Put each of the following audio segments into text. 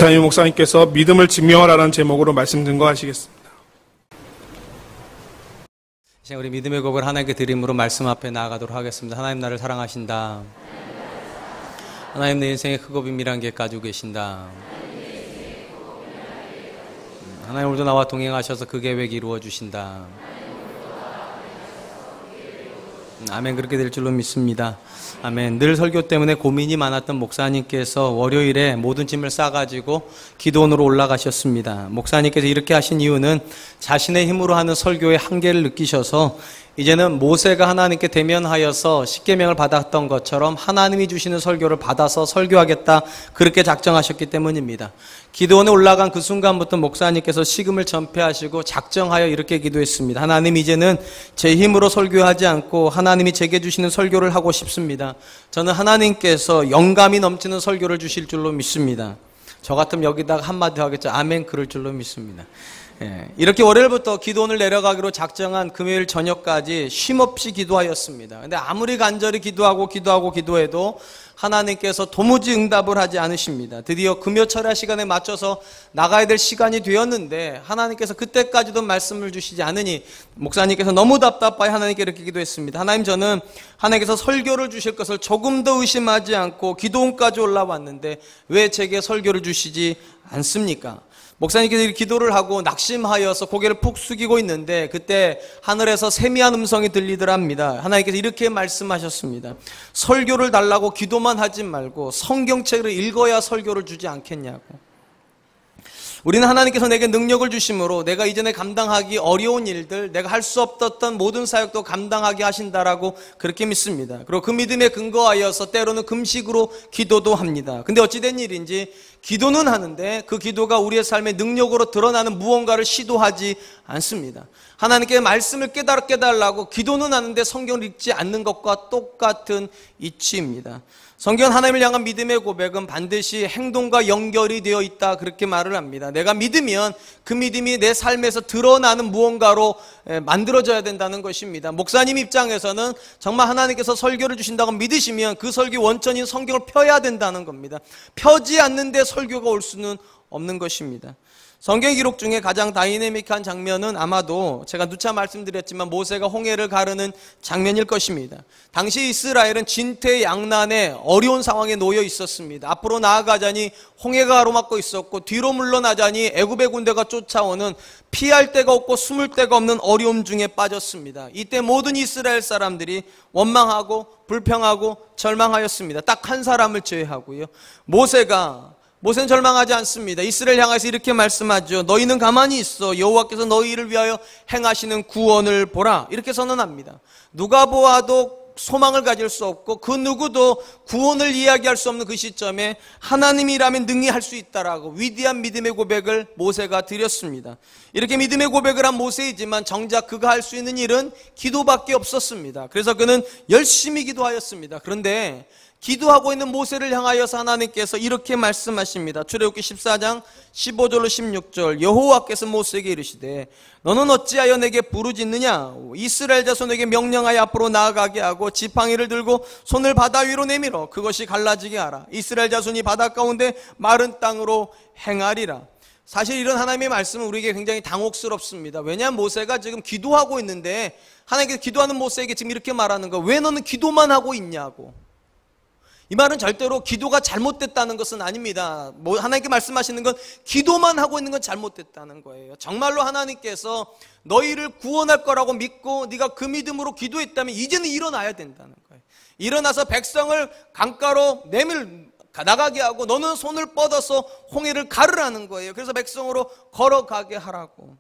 이타임 목사님께서 믿음을 증명하라는 제목으로 말씀 증거하시겠습니다. 이제 우리 믿음의 곡을 하나님께 드림으로 말씀 앞에 나아가도록 하겠습니다. 하나님 나를 사랑하신다. 하나님 내 인생에 크고 비밀한 계획 가지고 계신다. 하나님 오늘도 나와 동행하셔서 그 계획 이루어 주신다. 아멘. 그렇게 될 줄로 믿습니다. 아멘. 늘 설교 때문에 고민이 많았던 목사님께서 월요일에 모든 짐을 싸가지고 기도원으로 올라가셨습니다. 목사님께서 이렇게 하신 이유는 자신의 힘으로 하는 설교의 한계를 느끼셔서 이제는 모세가 하나님께 대면하여서 십계명을 받았던 것처럼 하나님이 주시는 설교를 받아서 설교하겠다, 그렇게 작정하셨기 때문입니다. 기도원에 올라간 그 순간부터 목사님께서 식음을 전폐하시고 작정하여 이렇게 기도했습니다. 하나님, 이제는 제 힘으로 설교하지 않고 하나님이 제게 주시는 설교를 하고 싶습니다. 저는 하나님께서 영감이 넘치는 설교를 주실 줄로 믿습니다. 저 같으면 여기다가 한마디 하겠죠. 아멘. 그럴 줄로 믿습니다. 이렇게 월요일부터 기도원을 내려가기로 작정한 금요일 저녁까지 쉼없이 기도하였습니다. 근데 아무리 간절히 기도해도 하나님께서 도무지 응답을 하지 않으십니다. 드디어 금요 철야 시간에 맞춰서 나가야 될 시간이 되었는데 하나님께서 그때까지도 말씀을 주시지 않으니 목사님께서 너무 답답하여 하나님께 이렇게 기도했습니다. 하나님, 저는 하나님께서 설교를 주실 것을 조금 더 의심하지 않고 기도원까지 올라왔는데 왜 제게 설교를 주시지 않습니까? 목사님께서 기도를 하고 낙심하여서 고개를 푹 숙이고 있는데 그때 하늘에서 세미한 음성이 들리더랍니다. 하나님께서 이렇게 말씀하셨습니다. 설교를 달라고 기도만 하지 말고 성경책을 읽어야 설교를 주지 않겠냐고. 우리는 하나님께서 내게 능력을 주심으로 내가 이전에 감당하기 어려운 일들, 내가 할 수 없었던 모든 사역도 감당하게 하신다라고 그렇게 믿습니다. 그리고 그 믿음에 근거하여서 때로는 금식으로 기도도 합니다. 근데 어찌된 일인지 기도는 하는데 그 기도가 우리의 삶의 능력으로 드러나는 무언가를 시도하지 않습니다. 하나님께 말씀을 깨닫게 해달라고 기도는 하는데 성경을 읽지 않는 것과 똑같은 이치입니다. 성경은 하나님을 향한 믿음의 고백은 반드시 행동과 연결이 되어 있다, 그렇게 말을 합니다. 내가 믿으면 그 믿음이 내 삶에서 드러나는 무언가로 만들어져야 된다는 것입니다. 목사님 입장에서는 정말 하나님께서 설교를 주신다고 믿으시면 그 설교 원천인 성경을 펴야 된다는 겁니다. 펴지 않는데 설교가 올 수는 없는 것입니다. 성경 기록 중에 가장 다이내믹한 장면은 아마도 제가 누차 말씀드렸지만 모세가 홍해를 가르는 장면일 것입니다. 당시 이스라엘은 진퇴양난의 어려운 상황에 놓여 있었습니다. 앞으로 나아가자니 홍해가 가로막고 있었고 뒤로 물러나자니 애굽의 군대가 쫓아오는 피할 데가 없고 숨을 데가 없는 어려움 중에 빠졌습니다. 이때 모든 이스라엘 사람들이 원망하고 불평하고 절망하였습니다. 딱 한 사람을 제외하고요. 모세는 절망하지 않습니다. 이스라엘 향해서 이렇게 말씀하죠. 너희는 가만히 있어. 여호와께서 너희를 위하여 행하시는 구원을 보라. 이렇게 선언합니다. 누가 보아도 소망을 가질 수 없고 그 누구도 구원을 이야기할 수 없는 그 시점에 하나님이라면 능히 할 수 있다라고 위대한 믿음의 고백을 모세가 드렸습니다. 이렇게 믿음의 고백을 한 모세이지만 정작 그가 할 수 있는 일은 기도밖에 없었습니다. 그래서 그는 열심히 기도하였습니다. 그런데 기도하고 있는 모세를 향하여서 하나님께서 이렇게 말씀하십니다. 출애굽기 14장 15절로 16절. 여호와께서 모세에게 이르시되 너는 어찌하여 내게 부르짖느냐? 이스라엘 자손에게 명령하여 앞으로 나아가게 하고 지팡이를 들고 손을 바다 위로 내밀어 그것이 갈라지게 하라. 이스라엘 자손이 바다 가운데 마른 땅으로 행하리라. 사실 이런 하나님의 말씀은 우리에게 굉장히 당혹스럽습니다. 왜냐하면 모세가 지금 기도하고 있는데 하나님께서 기도하는 모세에게 지금 이렇게 말하는 거, 왜 너는 기도만 하고 있냐고. 이 말은 절대로 기도가 잘못됐다는 것은 아닙니다. 하나님께 말씀하시는 건 기도만 하고 있는 건 잘못됐다는 거예요. 정말로 하나님께서 너희를 구원할 거라고 믿고 네가 그 믿음으로 기도했다면 이제는 일어나야 된다는 거예요. 일어나서 백성을 강가로 나가게 하고 너는 손을 뻗어서 홍해를 가르라는 거예요. 그래서 백성으로 걸어가게 하라고.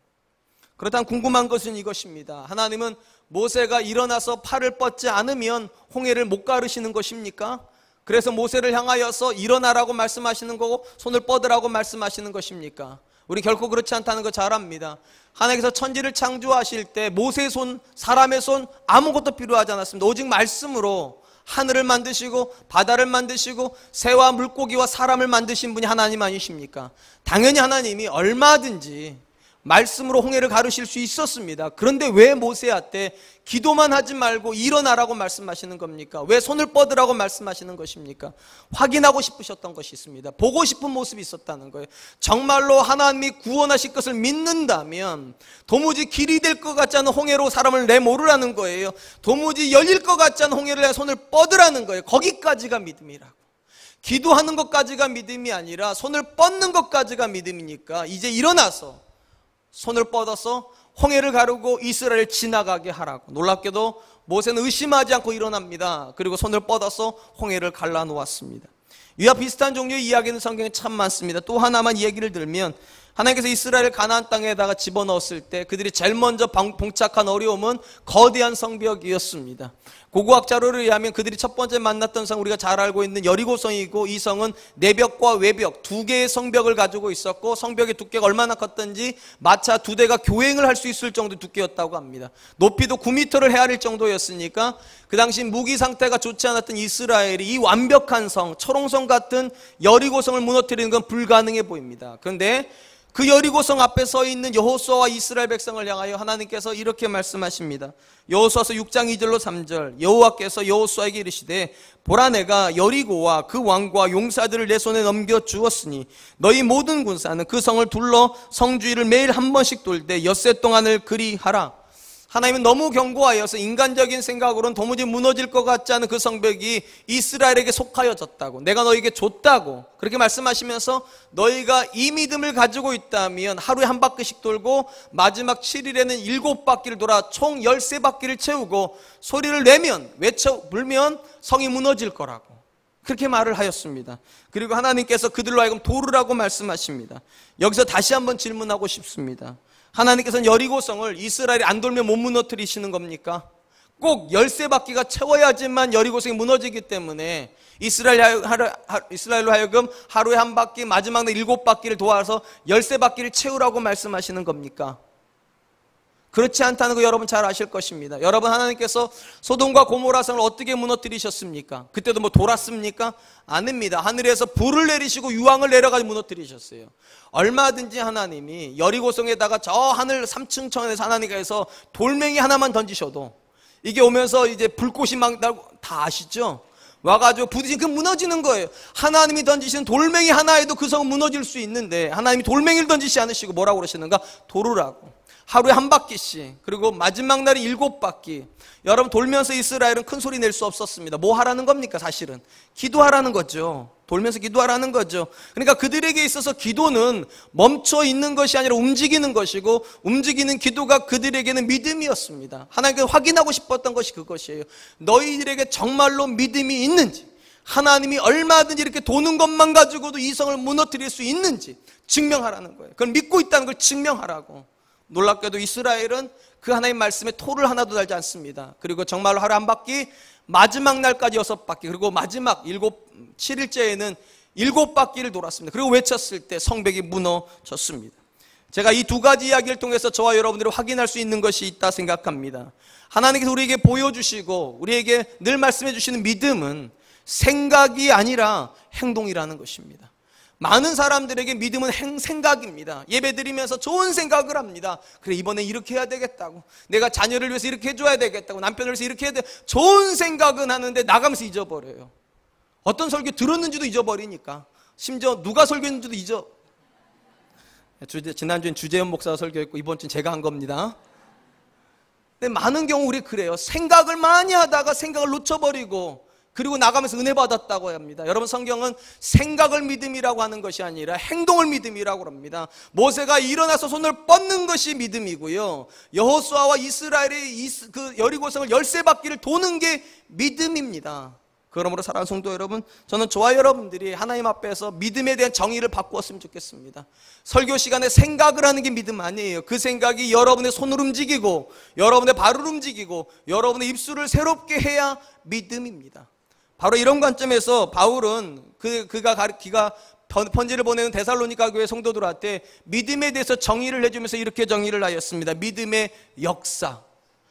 그렇다면 궁금한 것은 이것입니다. 하나님은 모세가 일어나서 팔을 뻗지 않으면 홍해를 못 가르시는 것입니까? 그래서 모세를 향하여서 일어나라고 말씀하시는 거고 손을 뻗으라고 말씀하시는 것입니까? 우리 결코 그렇지 않다는 거 잘 압니다. 하나님께서 천지를 창조하실 때 모세의 손, 사람의 손 아무것도 필요하지 않았습니다. 오직 말씀으로 하늘을 만드시고 바다를 만드시고 새와 물고기와 사람을 만드신 분이 하나님 아니십니까? 당연히 하나님이 얼마든지 말씀으로 홍해를 가르실 수 있었습니다. 그런데 왜 모세한테 기도만 하지 말고 일어나라고 말씀하시는 겁니까? 왜 손을 뻗으라고 말씀하시는 것입니까? 확인하고 싶으셨던 것이 있습니다. 보고 싶은 모습이 있었다는 거예요. 정말로 하나님이 구원하실 것을 믿는다면 도무지 길이 될 것 같지 않은 홍해로 사람을 내모르라는 거예요. 도무지 열릴 것 같지 않은 홍해를 내 손을 뻗으라는 거예요. 거기까지가 믿음이라고. 기도하는 것까지가 믿음이 아니라 손을 뻗는 것까지가 믿음이니까 이제 일어나서 손을 뻗어서 홍해를 가르고 이스라엘을 지나가게 하라고. 놀랍게도 모세는 의심하지 않고 일어납니다. 그리고 손을 뻗어서 홍해를 갈라놓았습니다. 이와 비슷한 종류의 이야기는 성경에 참 많습니다. 또 하나만 이야기를 들면 하나님께서 이스라엘을 가나안 땅에다가 집어넣었을 때 그들이 제일 먼저 봉착한 어려움은 거대한 성벽이었습니다. 고고학 자료를 의하면 그들이 첫 번째 만났던 성, 우리가 잘 알고 있는 여리고성이고, 이 성은 내벽과 외벽 두 개의 성벽을 가지고 있었고 성벽의 두께가 얼마나 컸던지 마차 두 대가 교행을 할 수 있을 정도 두께였다고 합니다. 높이도 9m를 헤아릴 정도였으니까 그 당시 무기 상태가 좋지 않았던 이스라엘이 이 완벽한 성, 철옹성 같은 여리고성을 무너뜨리는 건 불가능해 보입니다. 그런데 그 여리고성 앞에 서 있는 여호수아와 이스라엘 백성을 향하여 하나님께서 이렇게 말씀하십니다. 여호수아서 6장 2절로 3절. 여호와께서 여호수아에게 이르시되 보라, 내가 여리고와 그 왕과 용사들을 내 손에 넘겨 주었으니 너희 모든 군사는 그 성을 둘러 성주위를 매일 한 번씩 돌되 엿새 동안을 그리하라. 하나님은 너무 견고하여서 인간적인 생각으로는 도무지 무너질 것 같지 않은 그 성벽이 이스라엘에게 속하여졌다고, 내가 너에게 줬다고 그렇게 말씀하시면서 너희가 이 믿음을 가지고 있다면 하루에 한 바퀴씩 돌고 마지막 7일에는 7바퀴를 돌아 총 13바퀴를 채우고 소리를 내면, 불면 성이 무너질 거라고 그렇게 말을 하였습니다. 그리고 하나님께서 그들로 하여금 도르라고 말씀하십니다. 여기서 다시 한번 질문하고 싶습니다. 하나님께서는 여리고성을 이스라엘이 안 돌면 못 무너뜨리시는 겁니까? 꼭 13바퀴가 채워야지만 여리고성이 무너지기 때문에 이스라엘로 하여금 하루에 한 바퀴, 마지막 날 7바퀴를 도와서 13바퀴를 채우라고 말씀하시는 겁니까? 그렇지 않다는 거 여러분 잘 아실 것입니다. 여러분, 하나님께서 소돔과 고모라 성을 어떻게 무너뜨리셨습니까? 그때도 뭐 돌았습니까? 아닙니다. 하늘에서 불을 내리시고 유황을 내려가지고 무너뜨리셨어요. 얼마든지 하나님이 여리고성에다가 저 하늘 3층 천에서 하나님께서 돌멩이 하나만 던지셔도 이게 오면서 이제 불꽃이 막 나고, 다 아시죠? 와가지고 부딪히면 그 무너지는 거예요. 하나님이 던지시는 돌멩이 하나에도 그 성은 무너질 수 있는데 하나님이 돌멩이를 던지지 않으시고 뭐라고 그러시는가? 도르라고. 하루에 한 바퀴씩, 그리고 마지막 날이 7바퀴. 여러분, 돌면서 이스라엘은 큰 소리 낼 수 없었습니다. 뭐 하라는 겁니까? 사실은 기도하라는 거죠. 돌면서 기도하라는 거죠. 그러니까 그들에게 있어서 기도는 멈춰 있는 것이 아니라 움직이는 것이고, 움직이는 기도가 그들에게는 믿음이었습니다. 하나님께 확인하고 싶었던 것이 그것이에요. 너희들에게 정말로 믿음이 있는지, 하나님이 얼마든지 이렇게 도는 것만 가지고도 이 성을 무너뜨릴 수 있는지 증명하라는 거예요. 그걸 믿고 있다는 걸 증명하라고. 놀랍게도 이스라엘은 그 하나님 말씀에 토를 하나도 달지 않습니다. 그리고 정말로 하루에 한 바퀴, 마지막 날까지 6바퀴, 그리고 마지막 7일째에는 7바퀴를 돌았습니다. 그리고 외쳤을 때 성벽이 무너졌습니다. 제가 이 두 가지 이야기를 통해서 저와 여러분들이 확인할 수 있는 것이 있다 생각합니다. 하나님께서 우리에게 보여주시고 우리에게 늘 말씀해 주시는 믿음은 생각이 아니라 행동이라는 것입니다. 많은 사람들에게 믿음은 생각입니다. 예배드리면서 좋은 생각을 합니다. 그래, 이번에 이렇게 해야 되겠다고, 내가 자녀를 위해서 이렇게 해줘야 되겠다고, 남편을 위해서 이렇게 해야 돼. 좋은 생각은 하는데 나가면서 잊어버려요. 어떤 설교 들었는지도 잊어버리니까. 심지어 누가 설교했는지도 지난주엔 주재현 목사가 설교했고 이번 주는 제가 한 겁니다. 근데 많은 경우 우리 그래요. 생각을 많이 하다가 생각을 놓쳐버리고 그리고 나가면서 은혜 받았다고 합니다. 여러분, 성경은 생각을 믿음이라고 하는 것이 아니라 행동을 믿음이라고 합니다. 모세가 일어나서 손을 뻗는 것이 믿음이고요, 여호수아와 이스라엘의 그 여리고성을 13바퀴를 도는 게 믿음입니다. 그러므로 사랑하는 성도 여러분, 저는 저와 여러분들이 하나님 앞에서 믿음에 대한 정의를 바꾸었으면 좋겠습니다. 설교 시간에 생각을 하는 게 믿음 아니에요. 그 생각이 여러분의 손을 움직이고 여러분의 발을 움직이고 여러분의 입술을 새롭게 해야 믿음입니다. 바로 이런 관점에서 바울은 그가 편지를 보내는 데살로니가 교회 성도들한테 믿음에 대해서 정의를 해주면서 이렇게 정의를 하였습니다. 믿음의 역사.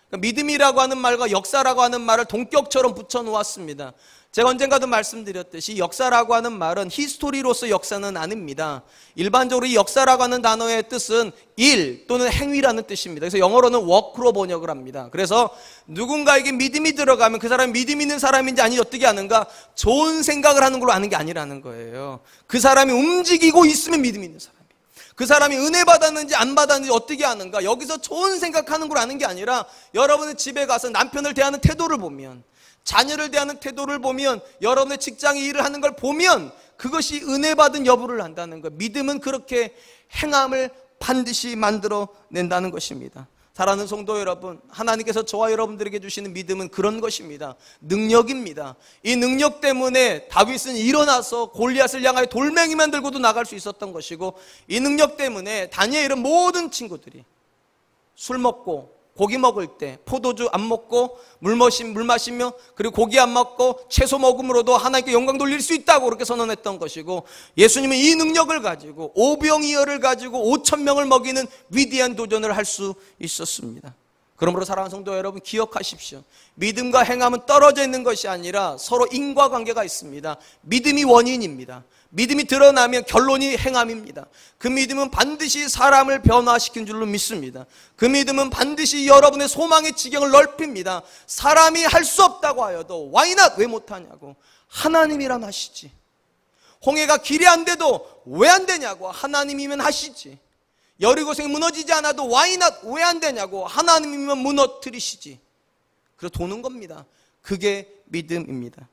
그러니까 믿음이라고 하는 말과 역사라고 하는 말을 동격처럼 붙여 놓았습니다. 제가 언젠가도 말씀드렸듯이 역사라고 하는 말은 히스토리로서 역사는 아닙니다. 일반적으로 이 역사라고 하는 단어의 뜻은 일 또는 행위라는 뜻입니다. 그래서 영어로는 work로 번역을 합니다. 그래서 누군가에게 믿음이 들어가면 그 사람이 믿음 있는 사람인지 아닌지 어떻게 아는가? 좋은 생각을 하는 걸로 아는 게 아니라는 거예요. 그 사람이 움직이고 있으면 믿음이 있는 사람이에요. 그 사람이 은혜 받았는지 안 받았는지 어떻게 아는가? 여기서 좋은 생각하는 걸 아는 게 아니라 여러분의 집에 가서 남편을 대하는 태도를 보면, 자녀를 대하는 태도를 보면, 여러분의 직장에 일을 하는 걸 보면 그것이 은혜 받은 여부를 안다는 거예요. 믿음은 그렇게 행함을 반드시 만들어낸다는 것입니다. 사랑하는 성도 여러분, 하나님께서 저와 여러분들에게 주시는 믿음은 그런 것입니다. 능력입니다. 이 능력 때문에 다윗은 일어나서 골리앗을 향하여 돌멩이만 들고도 나갈 수 있었던 것이고, 이 능력 때문에 다니엘은 모든 친구들이 술 먹고 고기 먹을 때 포도주 안 먹고 물 마시며 그리고 고기 안 먹고 채소 먹음으로도 하나님께 영광 돌릴 수 있다고 그렇게 선언했던 것이고, 예수님은 이 능력을 가지고 오병이어를 가지고 5,000명을 먹이는 위대한 도전을 할 수 있었습니다. 그러므로 사랑하는 성도 여러분, 기억하십시오. 믿음과 행함은 떨어져 있는 것이 아니라 서로 인과관계가 있습니다. 믿음이 원인입니다. 믿음이 드러나면 결론이 행함입니다. 그 믿음은 반드시 사람을 변화시킨 줄로 믿습니다. 그 믿음은 반드시 여러분의 소망의 지경을 넓힙니다. 사람이 할 수 없다고 하여도 why not? 왜 못하냐고, 하나님이란 하시지. 홍해가 길이 안 돼도 왜 안 되냐고, 하나님이면 하시지. 여리고성이 무너지지 않아도 why not? 왜 안 되냐고, 하나님이면 무너뜨리시지. 그래서 도는 겁니다. 그게 믿음입니다.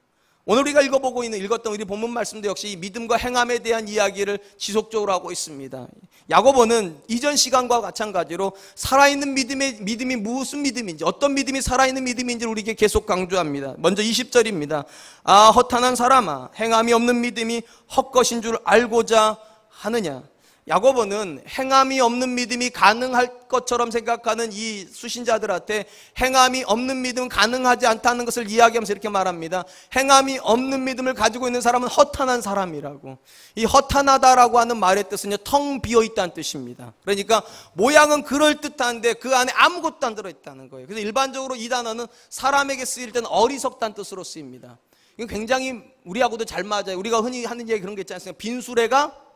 오늘 우리가 읽었던 우리 본문 말씀도 역시 이 믿음과 행함에 대한 이야기를 지속적으로 하고 있습니다. 야고보는 이전 시간과 마찬가지로 살아있는 믿음이 무슨 믿음인지, 어떤 믿음이 살아있는 믿음인지를 우리에게 계속 강조합니다. 먼저 20절입니다. 아, 허탄한 사람아, 행함이 없는 믿음이 헛것인 줄 알고자 하느냐. 야고보는 행함이 없는 믿음이 가능할 것처럼 생각하는 이 수신자들한테 행함이 없는 믿음은 가능하지 않다는 것을 이야기하면서 이렇게 말합니다. 행함이 없는 믿음을 가지고 있는 사람은 허탄한 사람이라고. 이 허탄하다라고 하는 말의 뜻은요, 텅 비어있다는 뜻입니다. 그러니까 모양은 그럴듯한데 그 안에 아무것도 안 들어있다는 거예요. 그래서 일반적으로 이 단어는 사람에게 쓰일 때는 어리석다는 뜻으로 쓰입니다. 이건 굉장히 우리하고도 잘 맞아요. 우리가 흔히 하는 얘기 그런 게 있지 않습니까? 빈수레가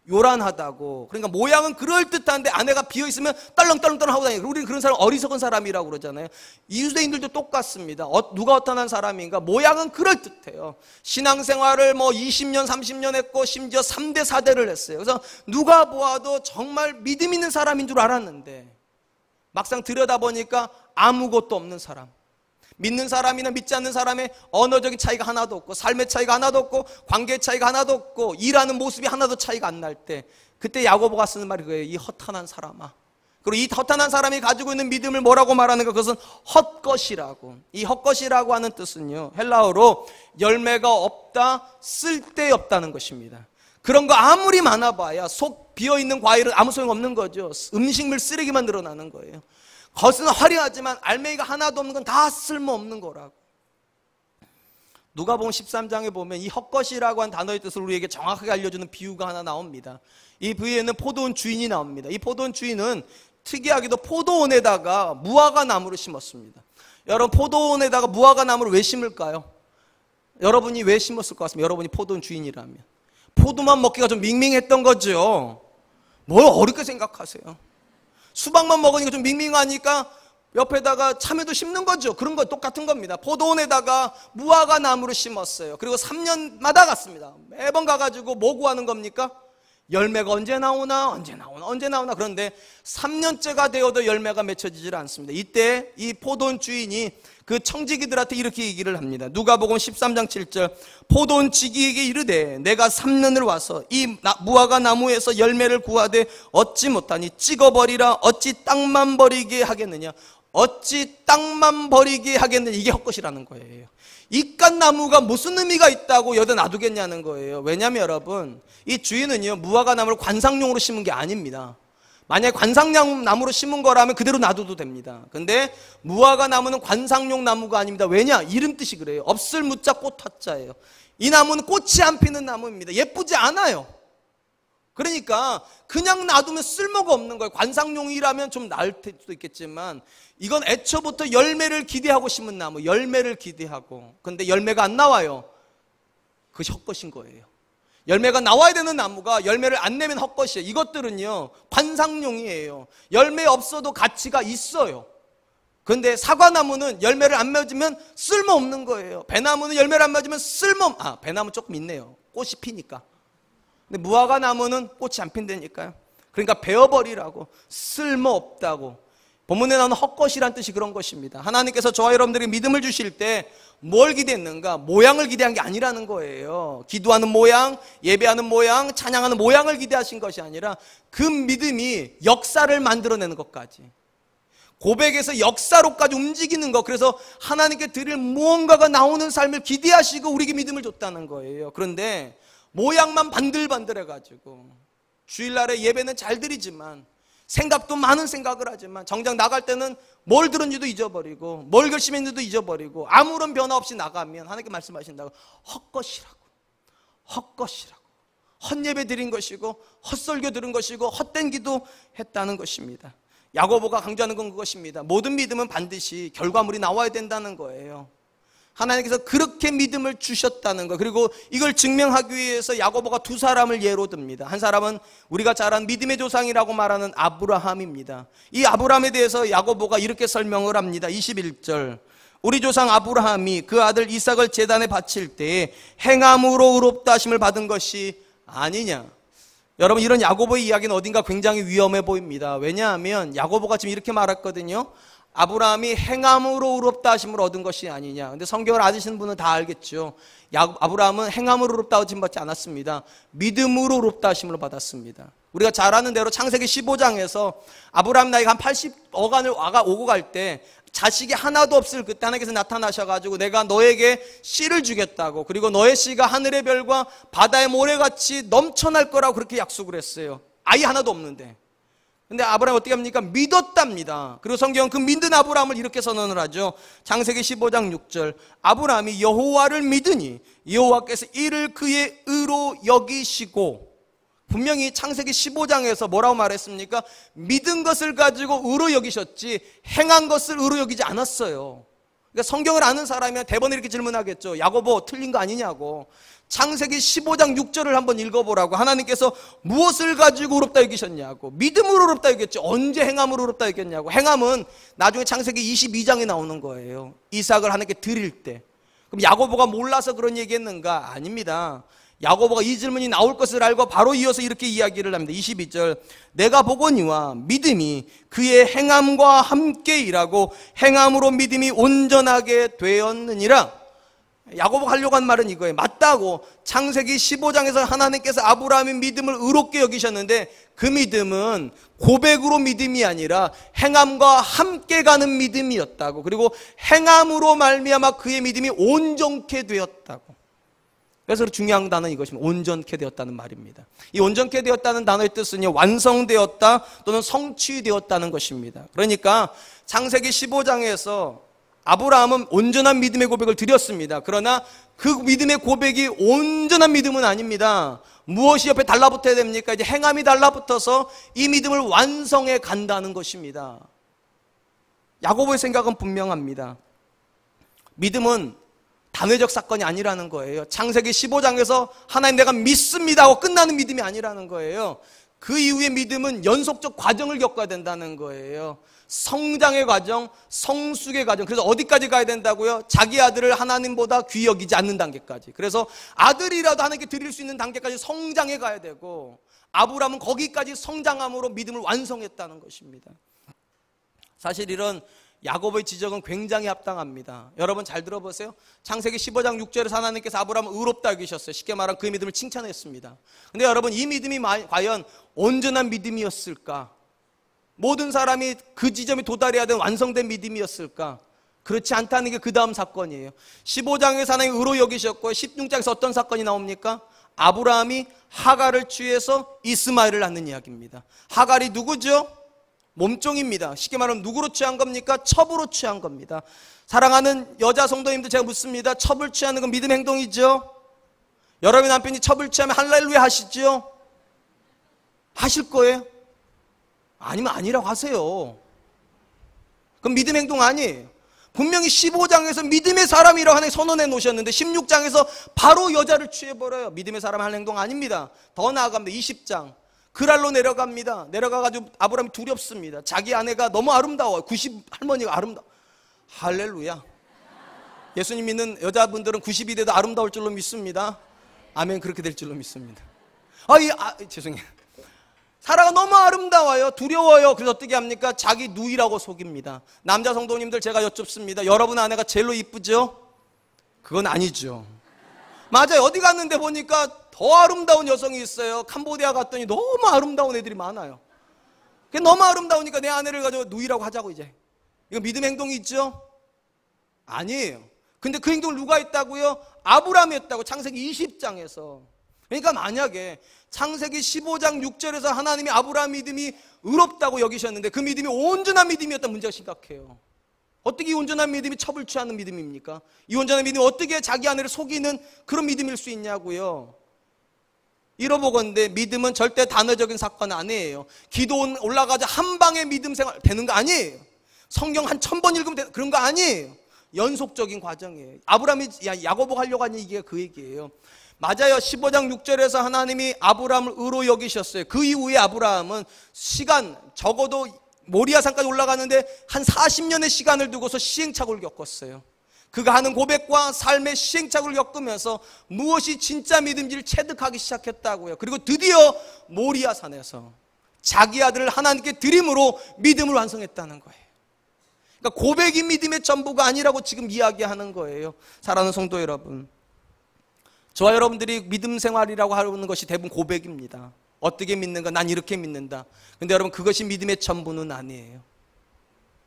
요란하다고. 그러니까 모양은 그럴듯한데 안에가 비어있으면 떨렁떨렁 하고 다니고, 우리는 그런 사람 어리석은 사람이라고 그러잖아요. 이유대인들도 똑같습니다. 누가 어떠한 사람인가? 모양은 그럴듯해요. 신앙생활을 20년 30년 했고 심지어 3대 4대를 했어요. 그래서 누가 보아도 정말 믿음 있는 사람인 줄 알았는데 막상 들여다보니까 아무것도 없는 사람, 믿는 사람이나 믿지 않는 사람의 언어적인 차이가 하나도 없고, 삶의 차이가 하나도 없고, 관계의 차이가 하나도 없고, 일하는 모습이 하나도 차이가 안 날 때, 그때 야고보가 쓰는 말이 그거예요. 이 허탄한 사람아. 그리고 이 허탄한 사람이 가지고 있는 믿음을 뭐라고 말하는가? 그것은 헛것이라고. 이 헛것이라고 하는 뜻은요, 헬라어로 열매가 없다, 쓸데없다는 것입니다. 그런 거 아무리 많아봐야 속 비어있는 과일은 아무 소용없는 거죠. 음식물 쓰레기만 늘어나는 거예요. 겉은 화려하지만 알맹이가 하나도 없는 건 다 쓸모없는 거라고. 누가복음 13장에 보면 이 헛것이라고 한 단어의 뜻을 우리에게 정확하게 알려주는 비유가 하나 나옵니다. 이 비유에는 포도원 주인이 나옵니다. 이 포도원 주인은 특이하게도 포도원에다가 무화과 나무를 심었습니다. 여러분, 포도원에다가 무화과 나무를 왜 심을까요? 여러분이 왜 심었을 것 같습니다. 여러분이 포도원 주인이라면 포도만 먹기가 좀 밍밍했던 거죠. 뭘 어렵게 생각하세요? 수박만 먹으니까 좀 밍밍하니까 옆에다가 참외도 심는 거죠. 그런 거 똑같은 겁니다. 포도원에다가 무화과 나무를 심었어요. 그리고 3년마다 갔습니다. 매번 가가지고 뭐 구하는 겁니까? 열매가 언제 나오나. 그런데 3년째가 되어도 열매가 맺혀지질 않습니다. 이때 이 포도원 주인이 그 청지기들한테 이렇게 얘기를 합니다. 누가복음 13장 7절. 포도원 지기에게 이르되 내가 3년을 와서 이 무화과 나무에서 열매를 구하되 얻지 못하니 찍어버리라. 어찌 땅만 버리게 하겠느냐. 어찌 땅만 버리게 하겠느냐. 이게 헛것이라는 거예요. 이깟 나무가 무슨 의미가 있다고 여기다 놔두겠냐는 거예요. 왜냐하면 여러분, 이 주인은요, 무화과 나무를 관상용으로 심은 게 아닙니다. 만약에 관상용 나무로 심은 거라면 그대로 놔둬도 됩니다. 근데 무화과 나무는 관상용 나무가 아닙니다. 왜냐? 이름 뜻이 그래요. 없을 무자 꽃 화자예요. 이 나무는 꽃이 안 피는 나무입니다. 예쁘지 않아요. 그러니까 그냥 놔두면 쓸모가 없는 거예요. 관상용이라면 좀 나을 수도 있겠지만 이건 애초부터 열매를 기대하고 심은 나무, 열매를 기대하고, 근데 열매가 안 나와요. 그것이 헛것인 거예요. 열매가 나와야 되는 나무가 열매를 안 내면 헛것이에요. 이것들은요 관상용이에요. 열매 없어도 가치가 있어요. 그런데 사과나무는 열매를 안 맺으면 쓸모없는 거예요. 배나무는 열매를 안 맺으면 배나무 조금 있네요. 꽃이 피니까. 근데 무화과 나무는 꽃이 안 핀다니까요. 그러니까 베어버리라고, 쓸모없다고. 본문에 나오는 헛것이란 뜻이 그런 것입니다. 하나님께서 저와 여러분들에게 믿음을 주실 때 뭘 기대했는가? 모양을 기대한 게 아니라는 거예요. 기도하는 모양, 예배하는 모양, 찬양하는 모양을 기대하신 것이 아니라 그 믿음이 역사를 만들어내는 것까지, 고백에서 역사로까지 움직이는 것, 그래서 하나님께 드릴 무언가가 나오는 삶을 기대하시고 우리에게 믿음을 줬다는 거예요. 그런데 모양만 반들반들해가지고 주일날에 예배는 잘 드리지만 생각도 많은 생각을 하지만 정작 나갈 때는 뭘 들은지도 잊어버리고 뭘 결심했는지도 잊어버리고 아무런 변화 없이 나가면 하나님께 말씀하신다고 헛것이라고, 헛것이라고, 헛예배 드린 것이고 헛설교 들은 것이고 헛된 기도 했다는 것입니다. 야고보가 강조하는 건 그것입니다. 모든 믿음은 반드시 결과물이 나와야 된다는 거예요. 하나님께서 그렇게 믿음을 주셨다는 것, 그리고 이걸 증명하기 위해서 야고보가 두 사람을 예로 듭니다. 한 사람은 우리가 잘 아는 믿음의 조상이라고 말하는 아브라함입니다. 이 아브라함에 대해서 야고보가 이렇게 설명을 합니다. 21절, 우리 조상 아브라함이 그 아들 이삭을 제단에 바칠 때에 행함으로 의롭다 하심을 받은 것이 아니냐. 여러분, 이런 야고보의 이야기는 어딘가 굉장히 위험해 보입니다. 왜냐하면 야고보가 지금 이렇게 말했거든요. 아브라함이 행함으로 의롭다 하심을 얻은 것이 아니냐. 근데 성경을 아시는 분은 다 알겠죠. 아브라함은 행함으로 의롭다 하심 받지 않았습니다. 믿음으로 의롭다 하심을 받았습니다. 우리가 잘 아는 대로 창세기 15장에서 아브라함 나이가 한 80어간을 오고 갈 때 자식이 하나도 없을 그때 하나님께서 나타나셔가지고 내가 너에게 씨를 주겠다고, 그리고 너의 씨가 하늘의 별과 바다의 모래같이 넘쳐날 거라고 그렇게 약속을 했어요. 아이 하나도 없는데. 근데 아브라함이 어떻게 합니까? 믿었답니다. 그리고 성경은 그 믿은 아브라함을 이렇게 선언을 하죠. 창세기 15장 6절, 아브라함이 여호와를 믿으니 여호와께서 이를 그의 의로 여기시고. 분명히 창세기 15장에서 뭐라고 말했습니까? 믿은 것을 가지고 의로 여기셨지 행한 것을 의로 여기지 않았어요. 그러니까 성경을 아는 사람이면 대번에 이렇게 질문하겠죠. 야고보 틀린 거 아니냐고. 창세기 15장 6절을 한번 읽어보라고. 하나님께서 무엇을 가지고 의롭다 여기셨냐고. 믿음으로 의롭다 여겼죠. 언제 행함으로 의롭다 여겼냐고. 행함은 나중에 창세기 22장에 나오는 거예요. 이삭을 하나님께 드릴 때. 그럼 야고보가 몰라서 그런 얘기했는가? 아닙니다. 야고보가 이 질문이 나올 것을 알고 바로 이어서 이렇게 이야기를 합니다. 22절, 내가 보거니와 믿음이 그의 행함과 함께 일하고 행함으로 믿음이 온전하게 되었느니라. 야고보가 하려고 한 말은 이거예요. 맞다고. 창세기 15장에서 하나님께서 아브라함의 믿음을 의롭게 여기셨는데 그 믿음은 고백으로 믿음이 아니라 행함과 함께 가는 믿음이었다고. 그리고 행함으로 말미암아 그의 믿음이 온전케 되었다고. 그래서 중요한 단어는 이것입니다. 온전케 되었다는 말입니다. 이 온전케 되었다는 단어의 뜻은 완성되었다 또는 성취되었다는 것입니다. 그러니까 창세기 15장에서 아브라함은 온전한 믿음의 고백을 드렸습니다. 그러나 그 믿음의 고백이 온전한 믿음은 아닙니다. 무엇이 옆에 달라붙어야 됩니까? 이제 행함이 달라붙어서 이 믿음을 완성해 간다는 것입니다. 야고보의 생각은 분명합니다. 믿음은 단회적 사건이 아니라는 거예요. 창세기 15장에서 하나님 내가 믿습니다 하고 끝나는 믿음이 아니라는 거예요. 그 이후의 믿음은 연속적 과정을 겪어야 된다는 거예요. 성장의 과정, 성숙의 과정. 그래서 어디까지 가야 된다고요? 자기 아들을 하나님보다 귀히 여기지 않는 단계까지. 그래서 아들이라도 하나님께 드릴 수 있는 단계까지 성장해 가야 되고, 아브라함은 거기까지 성장함으로 믿음을 완성했다는 것입니다. 사실 이런 야고보의 지적은 굉장히 합당합니다. 여러분 잘 들어보세요. 창세기 15장 6절에서 하나님께서 아브라함을 의롭다 여기셨어요. 쉽게 말하면 그 믿음을 칭찬했습니다. 근데 여러분, 이 믿음이 과연 온전한 믿음이었을까? 모든 사람이 그 지점에 도달해야 되는 완성된 믿음이었을까? 그렇지 않다는 게 그 다음 사건이에요. 15장에서 하나님 의로 여기셨고 16장에서 어떤 사건이 나옵니까? 아브라함이 하갈을 취해서 이스마엘을 낳는 이야기입니다. 하갈이 누구죠? 몸종입니다. 쉽게 말하면 누구로 취한 겁니까? 첩으로 취한 겁니다. 사랑하는 여자 성도님들, 제가 묻습니다. 첩을 취하는 건 믿음 행동이죠? 여러분의 남편이 첩을 취하면 할렐루야 하시죠? 하실 거예요? 아니면 아니라고 하세요. 그럼 믿음 행동 아니에요. 분명히 15장에서 믿음의 사람이라고 하나님 선언해 놓으셨는데 16장에서 바로 여자를 취해버려요. 믿음의 사람 할 행동 아닙니다. 더 나아갑니다. 20장 그랄로 내려갑니다. 내려가가지고 아브라함이 두렵습니다. 자기 아내가 너무 아름다워요. 90 할머니가 아름다워. 할렐루야. 예수님 믿는 여자분들은 90이 돼도 아름다울 줄로 믿습니다. 아멘. 그렇게 될 줄로 믿습니다. 죄송해요. 사라가 너무 아름다워요. 두려워요. 그래서 어떻게 합니까? 자기 누이라고 속입니다. 남자 성도님들 제가 여쭙습니다. 여러분 아내가 제일로 이쁘죠? 그건 아니죠. 맞아요. 어디 갔는데 보니까 더 아름다운 여성이 있어요. 캄보디아 갔더니 너무 아름다운 애들이 많아요. 너무 아름다우니까 내 아내를 가지고 누이라고 하자고 이제. 이거 믿음 행동이 있죠? 아니에요. 근데 그 행동을 누가 했다고요? 아브라함이 했다고. 창세기 20장에서. 그러니까 만약에 창세기 15장 6절에서 하나님이 아브라함 믿음이 의롭다고 여기셨는데 그 믿음이 온전한 믿음이었다면 문제가 심각해요. 어떻게 이 온전한 믿음이 첩을 취하는 믿음입니까? 이 온전한 믿음이 어떻게 자기 아내를 속이는 그런 믿음일 수 있냐고요. 이러보건대 믿음은 절대 단어적인 사건 아니에요. 기도 올라가자 한 방에 믿음 생활 되는 거 아니에요. 성경 한 1000번 읽으면 되는 그런 거 아니에요. 연속적인 과정이에요. 아브라함이 야고보 하려고 하는 이게 그 얘기예요. 맞아요. 15장 6절에서 하나님이 아브라함을 의로 여기셨어요. 그 이후에 아브라함은 시간 적어도 모리아산까지 올라가는데 한 40년의 시간을 두고서 시행착오를 겪었어요. 그가 하는 고백과 삶의 시행착오를 겪으면서 무엇이 진짜 믿음인지를 체득하기 시작했다고요. 그리고 드디어 모리아산에서 자기 아들을 하나님께 드림으로 믿음을 완성했다는 거예요. 그러니까 고백이 믿음의 전부가 아니라고 지금 이야기하는 거예요. 사랑하는 성도 여러분, 저와 여러분들이 믿음 생활이라고 하는 것이 대부분 고백입니다. 어떻게 믿는가? 난 이렇게 믿는다. 근데 여러분 그것이 믿음의 전부는 아니에요.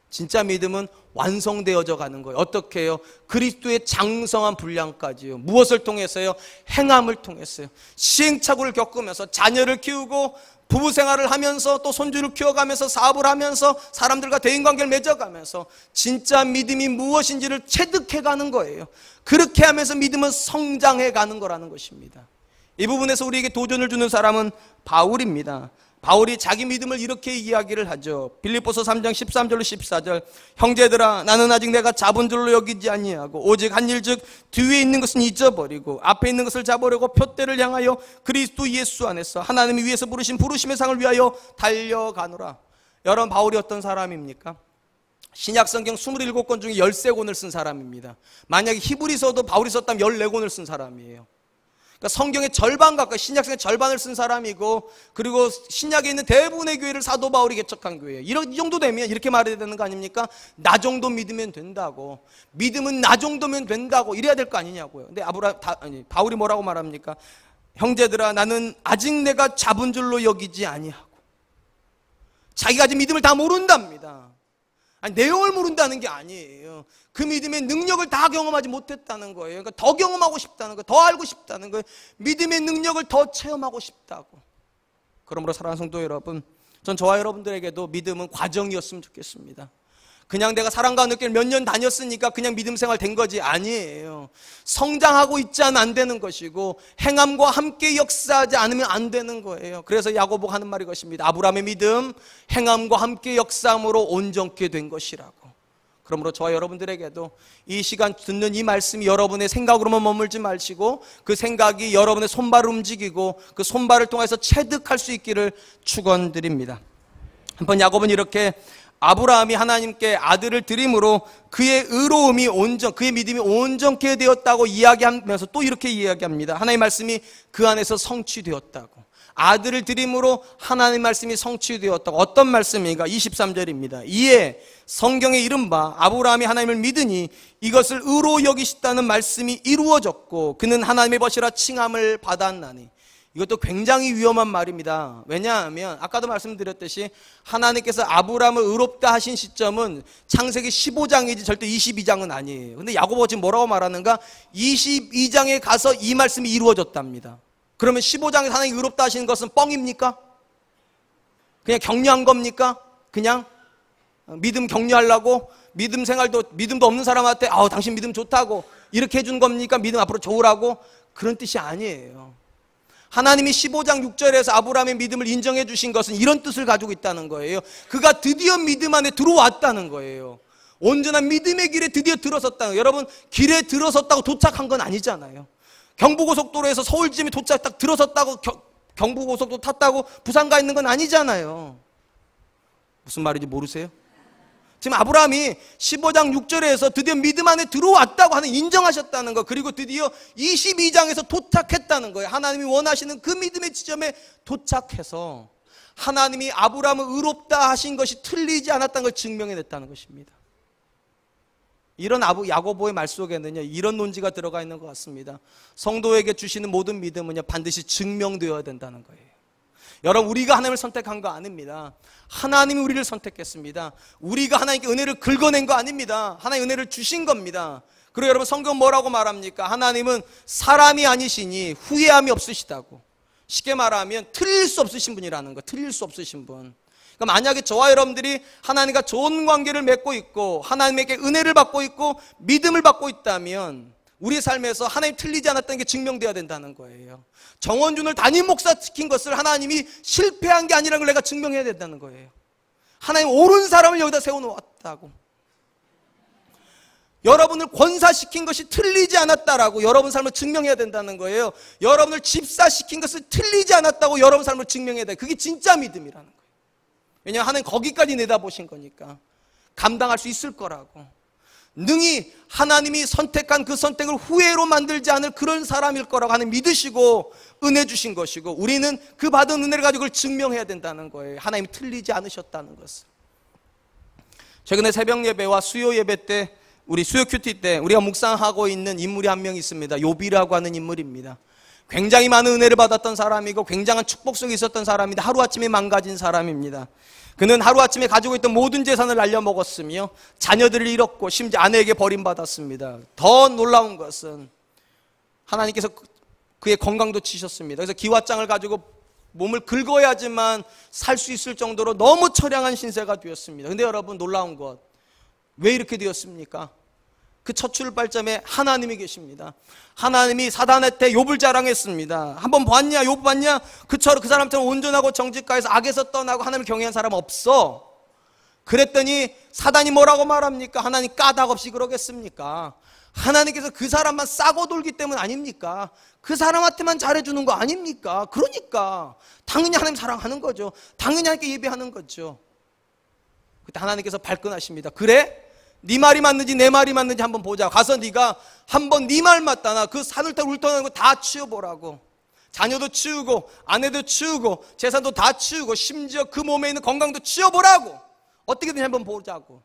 진짜 믿음은 완성되어져 가는 거예요. 어떻게 해요? 그리스도의 장성한 분량까지요. 무엇을 통해서요? 행함을 통해서요. 시행착오를 겪으면서 자녀를 키우고 부부 생활을 하면서 또 손주를 키워가면서 사업을 하면서 사람들과 대인관계를 맺어가면서 진짜 믿음이 무엇인지를 체득해가는 거예요. 그렇게 하면서 믿음은 성장해가는 거라는 것입니다. 이 부분에서 우리에게 도전을 주는 사람은 바울입니다. 바울이 자기 믿음을 이렇게 이야기를 하죠. 빌립보서 3장 13절로 14절 형제들아 나는 아직 내가 잡은 줄로 여기지 아니하고 오직 한 일 즉 뒤에 있는 것은 잊어버리고 앞에 있는 것을 잡으려고 표대를 향하여 그리스도 예수 안에서 하나님이 위에서 부르신 부르심의 상을 위하여 달려가노라. 여러분 바울이 어떤 사람입니까? 신약성경 27권 중에 13권을 쓴 사람입니다. 만약에 히브리서도 바울이 썼다면 14권을 쓴 사람이에요. 그러니까 성경의 절반 가까이 신약성의 절반을 쓴 사람이고 그리고 신약에 있는 대부분의 교회를 사도 바울이 개척한 교회예요. 이 정도 되면 이렇게 말해야 되는 거 아닙니까? 나 정도 믿으면 된다고. 믿음은 나 정도면 된다고 이래야 될 거 아니냐고요. 근데 바울이 뭐라고 말합니까? 형제들아 나는 아직 내가 잡은 줄로 여기지 아니하고. 자기가 아직 믿음을 다 모른답니다. 내용을 모른다는 게 아니에요. 그 믿음의 능력을 다 경험하지 못했다는 거예요. 그러니까 더 경험하고 싶다는 거예요. 더 알고 싶다는 거예요. 믿음의 능력을 더 체험하고 싶다고. 그러므로 사랑하는 성도 여러분, 전 저와 여러분들에게도 믿음은 과정이었으면 좋겠습니다. 그냥 내가 사랑과 느낌을 몇 년 다녔으니까 그냥 믿음 생활 된 거지 아니에요. 성장하고 있지 않으면 안 되는 것이고 행함과 함께 역사하지 않으면 안 되는 거예요. 그래서 야고보가 하는 말이 것입니다. 아브라함의 믿음 행함과 함께 역사함으로 온전케 된 것이라고. 그러므로 저와 여러분들에게도 이 시간 듣는 이 말씀이 여러분의 생각으로만 머물지 마시고 그 생각이 여러분의 손발을 움직이고 그 손발을 통해서 체득할 수 있기를 축원드립니다. 한번 야고보는 이렇게 아브라함이 하나님께 아들을 드림으로 그의 의로움이 그의 믿음이 온전케 되었다고 이야기하면서 또 이렇게 이야기합니다. 하나님의 말씀이 그 안에서 성취되었다고. 아들을 드림으로 하나님의 말씀이 성취되었다고. 어떤 말씀인가? 23절입니다. 이에 성경에 이른바 아브라함이 하나님을 믿으니 이것을 의로 여기시다는 말씀이 이루어졌고 그는 하나님의 벗이라 칭함을 받았나니. 이것도 굉장히 위험한 말입니다. 왜냐하면 아까도 말씀드렸듯이 하나님께서 아브라함을 의롭다 하신 시점은 창세기 15장이지 절대 22장은 아니에요. 근데 야고보가 지금 뭐라고 말하는가? 22장에 가서 이 말씀이 이루어졌답니다. 그러면 15장에서 하나님이 의롭다 하시는 것은 뻥입니까? 그냥 격려한 겁니까? 그냥 믿음 격려하려고 믿음도 없는 사람한테 당신 믿음 좋다고 이렇게 해준 겁니까? 믿음 앞으로 좋으라고? 그런 뜻이 아니에요. 하나님이 15장 6절에서 아브라함의 믿음을 인정해 주신 것은 이런 뜻을 가지고 있다는 거예요. 그가 드디어 믿음 안에 들어왔다는 거예요. 온전한 믿음의 길에 드디어 들어섰다는 거예요. 여러분, 길에 들어섰다고 도착한 건 아니잖아요. 경부고속도로에서 서울쯤에 딱 들어섰다고 경부고속도로 탔다고 부산 가 있는 건 아니잖아요. 무슨 말인지 모르세요? 지금 아브라함이 15장 6절에서 드디어 믿음 안에 들어왔다고 하는 인정하셨다는 거, 그리고 드디어 22장에서 도착했다는 거예요. 하나님이 원하시는 그 믿음의 지점에 도착해서 하나님이 아브라함을 의롭다 하신 것이 틀리지 않았다는 걸 증명해냈다는 것입니다. 이런 야고보의 말 속에는요, 이런 논지가 들어가 있는 것 같습니다. 성도에게 주시는 모든 믿음은요, 반드시 증명되어야 된다는 거예요. 여러분, 우리가 하나님을 선택한 거 아닙니다. 하나님이 우리를 선택했습니다. 우리가 하나님께 은혜를 긁어낸 거 아닙니다. 하나님 은혜를 주신 겁니다. 그리고 여러분, 성경 뭐라고 말합니까? 하나님은 사람이 아니시니 후회함이 없으시다고. 쉽게 말하면 틀릴 수 없으신 분이라는 거. 틀릴 수 없으신 분. 그러니까 만약에 저와 여러분들이 하나님과 좋은 관계를 맺고 있고 하나님에게 은혜를 받고 있고 믿음을 받고 있다면 우리의 삶에서 하나님 틀리지 않았다는 게 증명되어야 된다는 거예요. 정원준을 담임 목사 시킨 것을 하나님이 실패한 게 아니라는 걸 내가 증명해야 된다는 거예요. 하나님 옳은 사람을 여기다 세워놓았다고. 여러분을 권사시킨 것이 틀리지 않았다라고 여러분 삶을 증명해야 된다는 거예요. 여러분을 집사시킨 것을 틀리지 않았다고 여러분 삶을 증명해야 돼. 그게 진짜 믿음이라는 거예요. 왜냐하면 하나님 거기까지 내다보신 거니까 감당할 수 있을 거라고. 능히 하나님이 선택한 그 선택을 후회로 만들지 않을 그런 사람일 거라고 하는 믿으시고 은혜 주신 것이고, 우리는 그 받은 은혜를 가지고 그걸 증명해야 된다는 거예요. 하나님이 틀리지 않으셨다는 것을. 최근에 새벽 예배와 수요 예배 때, 우리 수요 큐티 때 우리가 묵상하고 있는 인물이 한 명 있습니다. 욥이라고 하는 인물입니다. 굉장히 많은 은혜를 받았던 사람이고 굉장한 축복 속에 있었던 사람인데 하루아침에 망가진 사람입니다. 그는 하루아침에 가지고 있던 모든 재산을 날려먹었으며 자녀들을 잃었고 심지어 아내에게 버림받았습니다. 더 놀라운 것은 하나님께서 그의 건강도 치셨습니다. 그래서 기왓장을 가지고 몸을 긁어야지만 살 수 있을 정도로 너무 처량한 신세가 되었습니다. 근데 여러분, 놀라운 것, 왜 이렇게 되었습니까? 그 첫 출발점에 하나님이 계십니다. 하나님이 사단한테 욥을 자랑했습니다. 한번 봤냐? 욥 봤냐? 그 사람처럼 온전하고 정직하여서 악에서 떠나고 하나님을 경외한 사람 없어. 그랬더니 사단이 뭐라고 말합니까? 하나님 까닭없이 그러겠습니까? 하나님께서 그 사람만 싸고 돌기 때문 아닙니까? 그 사람한테만 잘해주는 거 아닙니까? 그러니까 당연히 하나님 사랑하는 거죠. 당연히 하나님께 예배하는 거죠. 그때 하나님께서 발끈하십니다. 그래? 네 말이 맞는지 내 말이 맞는지 한번 보자. 가서 네가 한번 네 말 맞다나 그 산을 타고 울터나는 거 다 치워보라고. 자녀도 치우고 아내도 치우고 재산도 다 치우고 심지어 그 몸에 있는 건강도 치워보라고. 어떻게든 한번 보자고.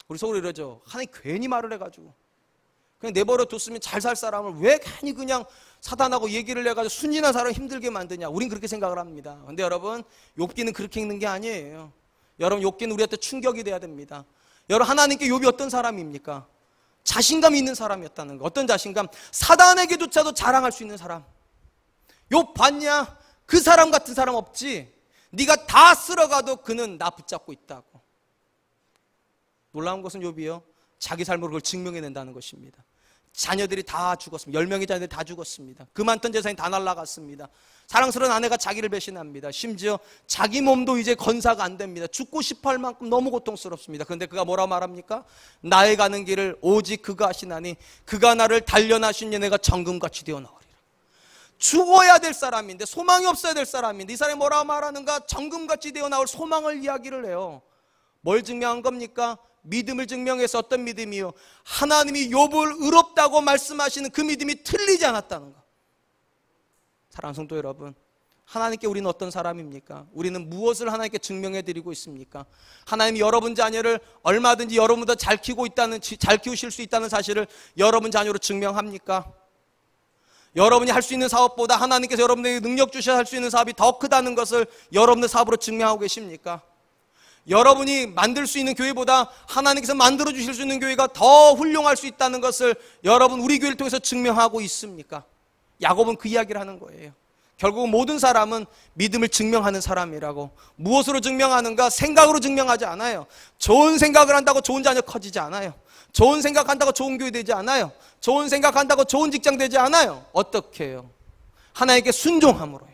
우리 속으로 이러죠. 하나님 괜히 말을 해가지고 그냥 내버려 뒀으면 잘 살 사람을 왜 괜히 그냥 사단하고 얘기를 해가지고 순진한 사람을 힘들게 만드냐. 우린 그렇게 생각을 합니다. 근데 여러분, 욥기는 그렇게 읽는 게 아니에요. 여러분, 욥기는 우리한테 충격이 돼야 됩니다. 여러분, 하나님께 욥이 어떤 사람입니까? 자신감 있는 사람이었다는 거. 어떤 자신감? 사단에게조차도 자랑할 수 있는 사람. 욥 봤냐? 그 사람 같은 사람 없지. 네가 다 쓸어가도 그는 나 붙잡고 있다고. 놀라운 것은 욥이요, 자기 삶으로 그걸 증명해낸다는 것입니다. 자녀들이 다 죽었습니다. 10명의 자녀들이 다 죽었습니다. 그 많던 재산이 다 날아갔습니다. 사랑스러운 아내가 자기를 배신합니다. 심지어 자기 몸도 이제 건사가 안 됩니다. 죽고 싶어 할 만큼 너무 고통스럽습니다. 그런데 그가 뭐라고 말합니까? 나의 가는 길을 오직 그가 하시나니 그가 나를 단련하시니 내가 정금같이 되어 나오리라. 죽어야 될 사람인데, 소망이 없어야 될 사람인데 이 사람이 뭐라고 말하는가? 정금같이 되어 나올 소망을 이야기를 해요. 뭘 증명한 겁니까? 믿음을 증명해서. 어떤 믿음이요? 하나님이 욥을 의롭다고 말씀하시는 그 믿음이 틀리지 않았다는 거. 사랑하는 성도 여러분, 하나님께 우리는 어떤 사람입니까? 우리는 무엇을 하나님께 증명해 드리고 있습니까? 하나님이 여러분 자녀를 얼마든지 여러분보다 잘 키우실 수 있다는 사실을 여러분 자녀로 증명합니까? 여러분이 할 수 있는 사업보다 하나님께서 여러분에게 능력 주셔서 할 수 있는 사업이 더 크다는 것을 여러분의 사업으로 증명하고 계십니까? 여러분이 만들 수 있는 교회보다 하나님께서 만들어 주실 수 있는 교회가 더 훌륭할 수 있다는 것을 여러분 우리 교회를 통해서 증명하고 있습니까? 야곱은 그 이야기를 하는 거예요. 결국 모든 사람은 믿음을 증명하는 사람이라고. 무엇으로 증명하는가? 생각으로 증명하지 않아요. 좋은 생각을 한다고 좋은 자녀 커지지 않아요. 좋은 생각한다고 좋은 교회 되지 않아요. 좋은 생각한다고 좋은 직장 되지 않아요. 어떻게 해요? 하나님께 순종함으로요.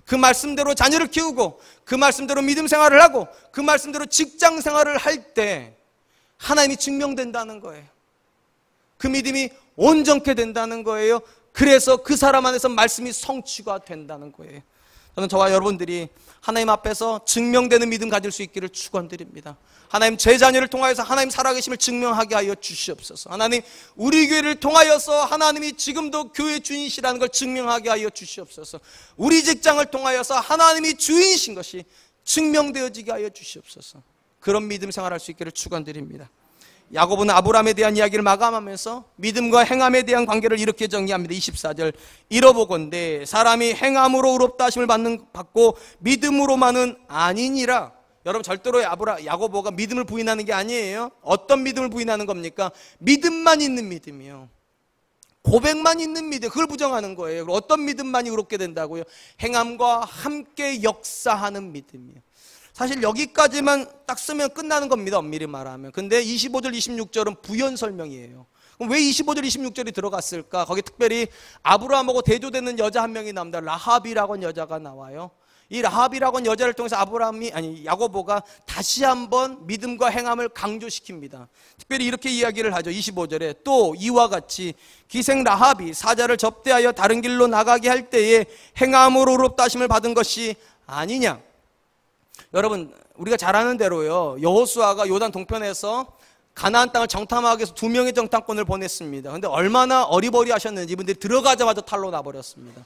그 말씀대로 자녀를 키우고 그 말씀대로 믿음 생활을 하고 그 말씀대로 직장 생활을 할 때 하나님이 증명된다는 거예요. 그 믿음이 온전케 된다는 거예요. 그래서 그 사람 안에서 말씀이 성취가 된다는 거예요. 저는 저와 여러분들이 하나님 앞에서 증명되는 믿음 가질 수 있기를 축원드립니다. 하나님 제 자녀를 통하여서 하나님 살아계심을 증명하게 하여 주시옵소서. 하나님 우리 교회를 통하여서 하나님이 지금도 교회 주인이시라는 걸 증명하게 하여 주시옵소서. 우리 직장을 통하여서 하나님이 주인이신 것이 증명되어지게 하여 주시옵소서. 그런 믿음 생활할 수 있기를 축원드립니다. 야고보는 아브라함에 대한 이야기를 마감하면서 믿음과 행함에 대한 관계를 이렇게 정리합니다. 24절 이러보건대 사람이 행함으로 의롭다 하심을 받고 믿음으로만은 아니니라. 여러분 절대로 야고보가 믿음을 부인하는 게 아니에요. 어떤 믿음을 부인하는 겁니까? 믿음만 있는 믿음이요. 고백만 있는 믿음, 그걸 부정하는 거예요. 어떤 믿음만이 의롭게 된다고요? 행함과 함께 역사하는 믿음이요. 사실 여기까지만 딱 쓰면 끝나는 겁니다, 엄밀히 말하면. 근데 25절, 26절은 부연 설명이에요. 그럼 왜 25절, 26절이 들어갔을까? 거기 특별히 아브라함하고 대조되는 여자 한 명이 나옵니다. 라합이라고 하는 여자가 나와요. 이 라합이라고 하는 여자를 통해서 야고보가 다시 한번 믿음과 행함을 강조시킵니다. 특별히 이렇게 이야기를 하죠. 25절에 또 이와 같이 기생 라합이 사자를 접대하여 다른 길로 나가게 할 때에 행함으로 의롭다 하심을 받은 것이 아니냐. 여러분 우리가 잘 아는 대로요, 여호수아가 요단 동편에서 가나안 땅을 정탐하기 위해서 2명의 정탐꾼을 보냈습니다. 그런데 얼마나 어리버리하셨는지 이분들이 들어가자마자 탈로 나버렸습니다.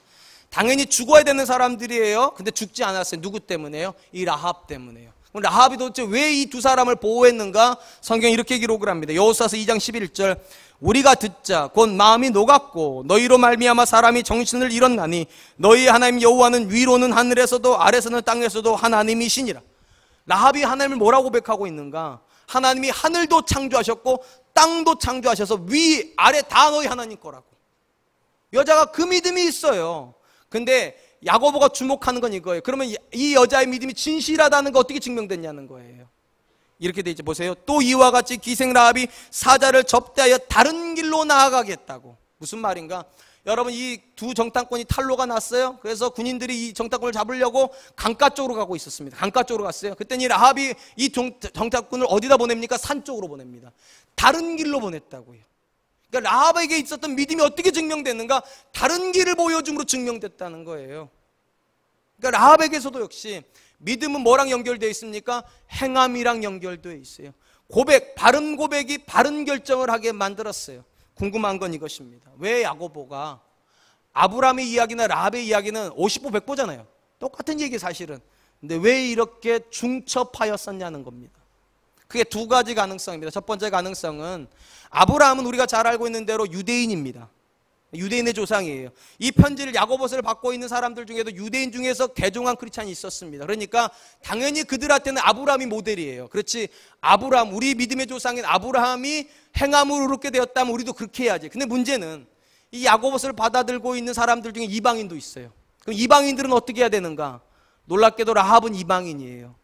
당연히 죽어야 되는 사람들이에요. 근데 죽지 않았어요. 누구 때문에요? 이 라합 때문에요. 그럼 라합이 도대체 왜 이 두 사람을 보호했는가? 성경이 이렇게 기록을 합니다. 여호수아서 2장 11절 우리가 듣자 곧 마음이 녹았고 너희로 말미암아 사람이 정신을 잃었나니 너희 하나님 여호와는 위로는 하늘에서도 아래서는 땅에서도 하나님이시니라. 라합이 하나님을 뭐라고 고백하고 있는가? 하나님이 하늘도 창조하셨고 땅도 창조하셔서 위 아래 다 너희 하나님 거라고. 여자가 그 믿음이 있어요. 근데 야고보가 주목하는 건 이거예요. 그러면 이 여자의 믿음이 진실하다는 거 어떻게 증명됐냐는 거예요. 이렇게 돼 있죠. 보세요. 또 이와 같이 기생 라합이 사자를 접대하여 다른 길로 나아가겠다고. 무슨 말인가? 여러분 이 두 정탐꾼이 탈로가 났어요. 그래서 군인들이 이 정탐꾼을 잡으려고 강가 쪽으로 가고 있었습니다. 강가 쪽으로 갔어요. 그때는 이 라합이 이 정탐꾼을 어디다 보냅니까? 산 쪽으로 보냅니다. 다른 길로 보냈다고요. 그러니까 라합에게 있었던 믿음이 어떻게 증명됐는가? 다른 길을 보여줌으로 증명됐다는 거예요. 그러니까 라합에게서도 역시 믿음은 뭐랑 연결되어 있습니까? 행함이랑 연결되어 있어요. 고백, 바른 고백이 바른 결정을 하게 만들었어요. 궁금한 건 이것입니다. 왜 야고보가 아브라함의 이야기나 라합의 이야기는 50보 100보잖아요. 똑같은 얘기 사실은. 근데 왜 이렇게 중첩하였었냐는 겁니다. 그게 두 가지 가능성입니다. 첫 번째 가능성은 아브라함은 우리가 잘 알고 있는 대로 유대인입니다. 유대인의 조상이에요. 이 편지를 야고보서를 받고 있는 사람들 중에도 유대인 중에서 개종한 크리스찬이 있었습니다. 그러니까 당연히 그들한테는 아브라함이 모델이에요. 그렇지, 아브라함, 우리 믿음의 조상인 아브라함이 행함으로 의롭게 되었다면 우리도 그렇게 해야지. 근데 문제는 이 야고보서를 받아들고 있는 사람들 중에 이방인도 있어요. 그럼 이방인들은 어떻게 해야 되는가? 놀랍게도 라합은 이방인이에요.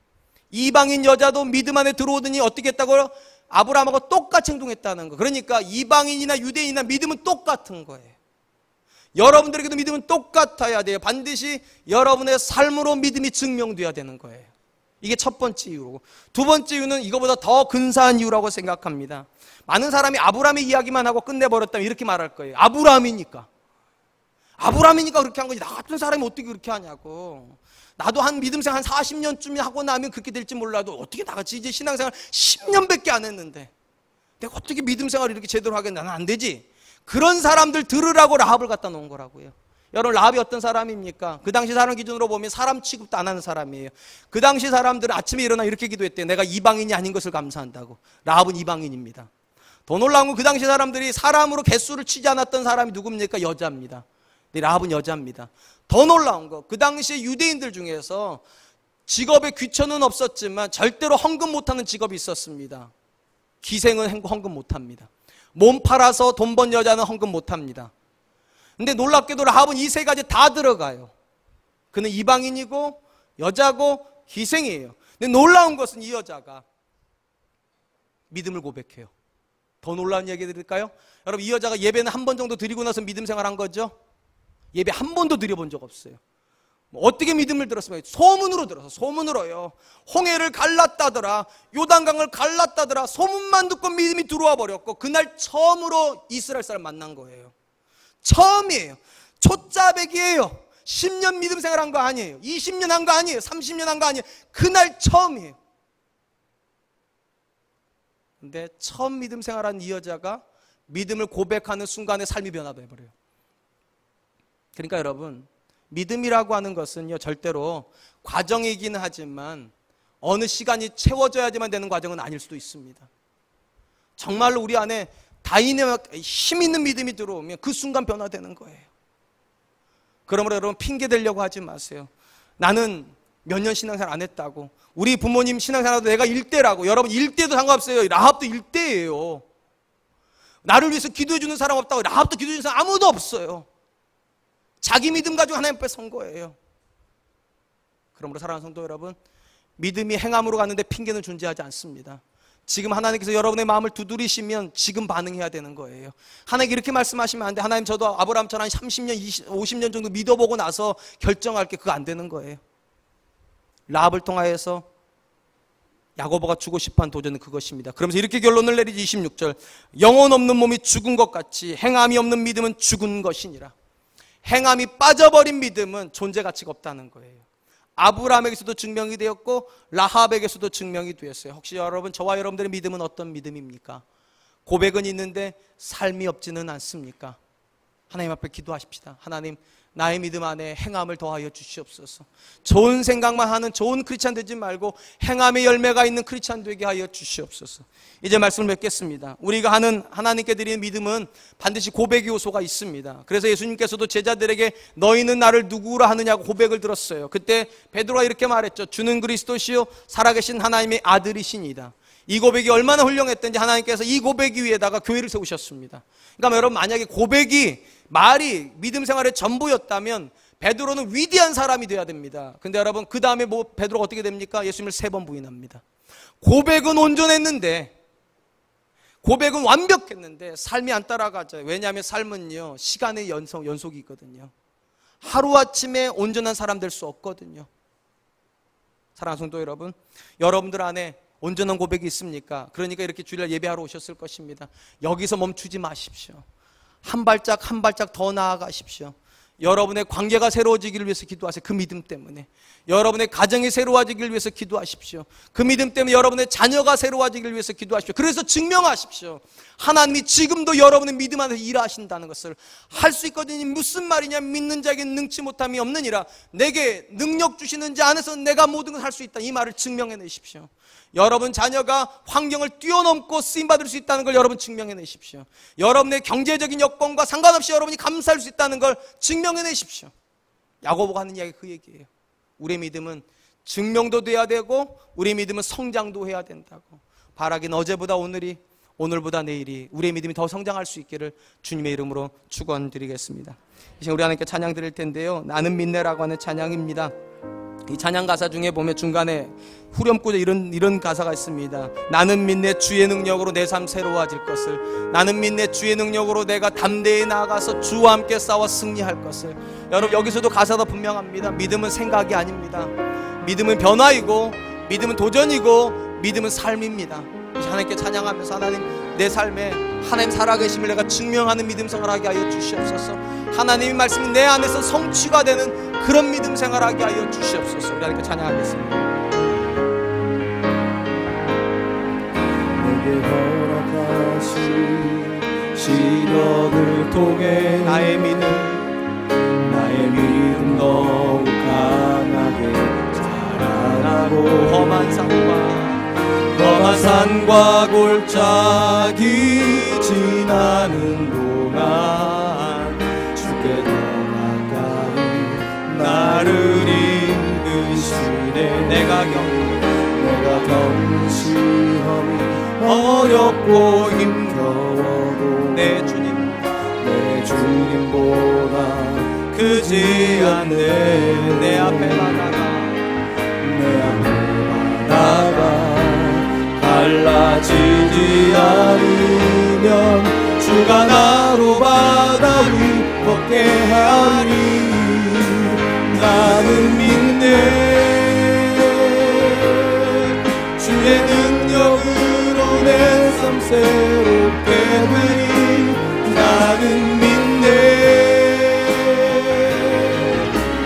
이방인 여자도 믿음 안에 들어오더니 어떻게 했다고요? 아브라함하고 똑같이 행동했다는 거. 그러니까 이방인이나 유대인이나 믿음은 똑같은 거예요. 여러분들에게도 믿음은 똑같아야 돼요. 반드시 여러분의 삶으로 믿음이 증명돼야 되는 거예요. 이게 첫 번째 이유고, 두 번째 이유는 이거보다 더 근사한 이유라고 생각합니다. 많은 사람이 아브라함의 이야기만 하고 끝내버렸다면 이렇게 말할 거예요. 아브라함이니까 그렇게 한 거지, 나 같은 사람이 어떻게 그렇게 하냐고. 나도 한 믿음생활 한 40년쯤 하고 나면 그렇게 될지 몰라도 어떻게 나같이 이제 신앙생활 10년밖에 안 했는데 내가 어떻게 믿음생활을 이렇게 제대로 하겠나? 나는 안 되지. 그런 사람들 들으라고 라합을 갖다 놓은 거라고요. 여러분 라합이 어떤 사람입니까? 그 당시 사람 기준으로 보면 사람 취급도 안 하는 사람이에요. 그 당시 사람들은 아침에 일어나 이렇게 기도했대요. 내가 이방인이 아닌 것을 감사한다고. 라합은 이방인입니다. 더 놀라운 건 그 당시 사람들이 사람으로 개수를 치지 않았던 사람이 누굽니까? 여자입니다. 근데 라합은 여자입니다. 더 놀라운 거, 그 당시에 유대인들 중에서 직업에 귀천은 없었지만 절대로 헌금 못하는 직업이 있었습니다. 기생은 헌금 못합니다. 몸 팔아서 돈 번 여자는 헌금 못합니다. 근데 놀랍게도 라합은 이 세 가지 다 들어가요. 그는 이방인이고 여자고 기생이에요. 근데 놀라운 것은 이 여자가 믿음을 고백해요. 더 놀라운 얘기 드릴까요? 여러분 이 여자가 예배는 한 번 정도 드리고 나서 믿음 생활한 거죠? 예배 한 번도 드려본 적 없어요. 어떻게 믿음을 들었습니까? 소문으로 들어서, 소문으로요. 홍해를 갈랐다더라, 요단강을 갈랐다더라, 소문만 듣고 믿음이 들어와 버렸고, 그날 처음으로 이스라엘 사람 만난 거예요. 처음이에요. 초짜배기예요. 10년 믿음 생활한 거 아니에요. 20년 한 거 아니에요. 30년 한 거 아니에요. 그날 처음이에요. 근데 처음 믿음 생활한 이 여자가 믿음을 고백하는 순간에 삶이 변화돼버려요. 그러니까 여러분, 믿음이라고 하는 것은요, 절대로 과정이기는 하지만 어느 시간이 채워져야지만 되는 과정은 아닐 수도 있습니다. 정말로 우리 안에 다이내믹 힘 있는 믿음이 들어오면 그 순간 변화되는 거예요. 그러므로 여러분, 핑계 대려고 하지 마세요. 나는 몇 년 신앙생활 안 했다고, 우리 부모님 신앙생활도 내가 일대라고. 여러분, 일대도 상관없어요. 라합도 일대예요. 나를 위해서 기도해 주는 사람 없다고. 라합도 기도해 주는 사람 아무도 없어요. 자기 믿음 가지고 하나님 앞에 선 거예요. 그러므로 사랑하는 성도 여러분, 믿음이 행함으로 가는데 핑계는 존재하지 않습니다. 지금 하나님께서 여러분의 마음을 두드리시면 지금 반응해야 되는 거예요. 하나님께 이렇게 말씀하시면 안 돼. 하나님, 저도 아브라함처럼 한 30년, 50년 정도 믿어보고 나서 결정할게. 그거 안 되는 거예요. 라합을 통하여서 야고보가 주고 싶어한 도전은 그것입니다. 그러면서 이렇게 결론을 내리지. 26절, 영혼 없는 몸이 죽은 것 같이 행함이 없는 믿음은 죽은 것이니라. 행함이 빠져버린 믿음은 존재 가치가 없다는 거예요. 아브라함에게서도 증명이 되었고 라합에게서도 증명이 되었어요. 혹시 여러분, 저와 여러분들의 믿음은 어떤 믿음입니까? 고백은 있는데 삶이 없지는 않습니까? 하나님 앞에 기도하십시다. 하나님, 나의 믿음 안에 행함을 더하여 주시옵소서. 좋은 생각만 하는 좋은 크리스찬 되지 말고 행함의 열매가 있는 크리스찬 되게 하여 주시옵소서. 이제 말씀을 맺겠습니다. 우리가 하는 하나님께 드리는 믿음은 반드시 고백의 요소가 있습니다. 그래서 예수님께서도 제자들에게 너희는 나를 누구라 하느냐고 고백을 들었어요. 그때 베드로가 이렇게 말했죠. 주는 그리스도시요 살아계신 하나님의 아들이시니이다. 이 고백이 얼마나 훌륭했던지 하나님께서 이 고백 위에다가 교회를 세우셨습니다. 그러니까 여러분, 만약에 고백이, 말이 믿음 생활의 전부였다면 베드로는 위대한 사람이 되어야 됩니다. 근데 여러분, 그 다음에 베드로가 어떻게 됩니까? 예수님을 3번 부인합니다. 고백은 온전했는데, 고백은 완벽했는데 삶이 안 따라가죠. 왜냐하면 삶은요, 시간의 연속이 있거든요. 하루아침에 온전한 사람 될 수 없거든요. 사랑하는 성도 여러분, 여러분들 안에 온전한 고백이 있습니까? 그러니까 이렇게 주일날 예배하러 오셨을 것입니다. 여기서 멈추지 마십시오. 한 발짝 한 발짝 더 나아가십시오. 여러분의 관계가 새로워지기를 위해서 기도하세요. 그 믿음 때문에. 여러분의 가정이 새로워지기를 위해서 기도하십시오. 그 믿음 때문에 여러분의 자녀가 새로워지기를 위해서 기도하십시오. 그래서 증명하십시오. 하나님이 지금도 여러분의 믿음 안에서 일하신다는 것을 할 수 있거든요. 무슨 말이냐? 믿는 자에게 능치 못함이 없느니라. 내게 능력 주시는 자 안에서 내가 모든 걸 할 수 있다. 이 말을 증명해내십시오. 여러분 자녀가 환경을 뛰어넘고 쓰임받을 수 있다는 걸 여러분 증명해내십시오. 여러분의 경제적인 여건과 상관없이 여러분이 감사할 수 있다는 걸 증명해내십시오. 야고보가 하는 이야기 그 얘기예요. 우리의 믿음은 증명도 돼야 되고 우리의 믿음은 성장도 해야 된다고. 바라긴 어제보다 오늘이, 오늘보다 내일이 우리의 믿음이 더 성장할 수 있기를 주님의 이름으로 축원드리겠습니다. 이제 우리 하나님께 찬양 드릴 텐데요, 나는 믿네라고 하는 찬양입니다. 이 찬양 가사 중에 보면 중간에 후렴구에 이런 가사가 있습니다. 나는 믿네 주의 능력으로 내 삶 새로워질 것을. 나는 믿네 주의 능력으로 내가 담대히 나아가서 주와 함께 싸워 승리할 것을. 여러분 여기서도 가사가 분명합니다. 믿음은 생각이 아닙니다. 믿음은 변화이고 믿음은 도전이고 믿음은 삶입니다. 하나님께 찬양하면서 하나님 내 삶에 하나님 살아계심을 내가 증명하는 믿음 생활하게 하여 주시옵소서. 하나님의 말씀이 내 안에서 성취가 되는 그런 믿음 생활하게 하여 주시옵소서. 우리 하나님께 찬양하겠습니다. 내게 허락하신 시련을 통해 나의 믿음 더욱 강하게 자라나고 험한 산과 골짜기 지나는 동안 주께 더 가까이 나를 이끄시네. 내가 겪는 시험이 어렵고 힘겨워도 내 주님보다 크지 않네. 내 앞에 바다가 갈라지지 않으면 주가 나로 바다 위 걷게 하리. 새롭게 되리 나는 믿네.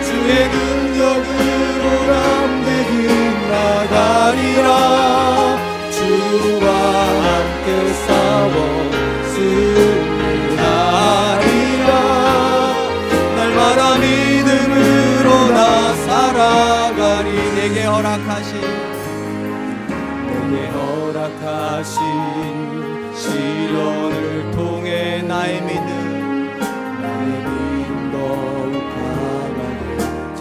주의 능력으로 담대히 나가리라. 주와 함께 싸워 승리하리라. 날마다 믿음으로 나 살아가리. 내게 허락하신 시련을 통해 나의 믿음 더욱 강하게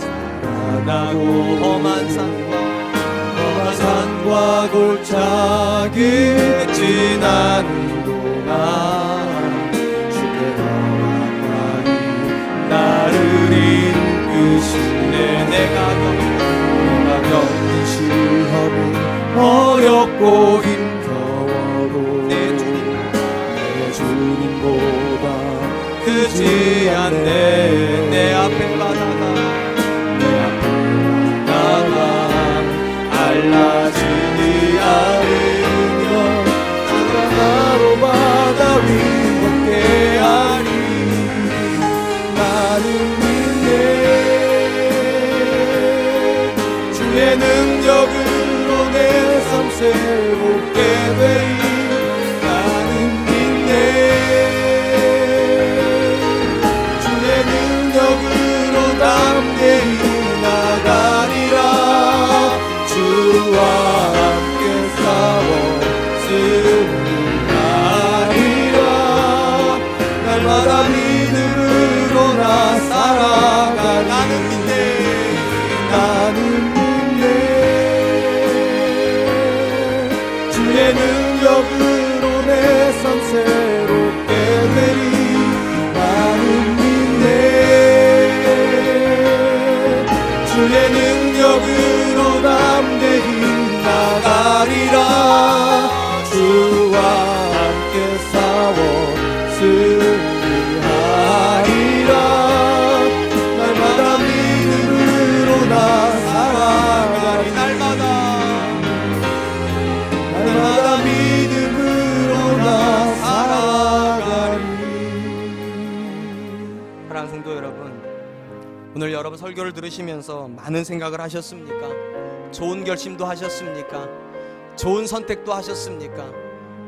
자라나고 험한 산과 골짜기 지나는 동안 주의 허락하니 나를 이끄시네. 내가 겪는 시험은 어렵고 힘겨워도 내 주님보다 크지 않네. 내 앞에 바다가 갈라지지 않으며 주가 나로 바다 위 함께하리. 나는 믿네. 주의 능력으로 내 삶 새롭게 되리. 나는 믿네. 주의 능력으로 담대히 나가리라. 주와 함께 싸워 승리하리라. 날마다 믿음으로 나 살아가. 나는 믿네. 나는 주의 능력으로 내 삶 새롭게 되리. 나는 믿네. 주의 능력으로 담대히 나가리라. 주와 함께 싸워 승리하리라. 날마다 믿음으로 나 살아가리. 날마다 믿음으로 나 살아가리. 사랑하는 성도 여러분, 오늘 여러분 설교를 들으시면서 많은 생각을 하셨습니까? 좋은 결심도 하셨습니까? 좋은 선택도 하셨습니까?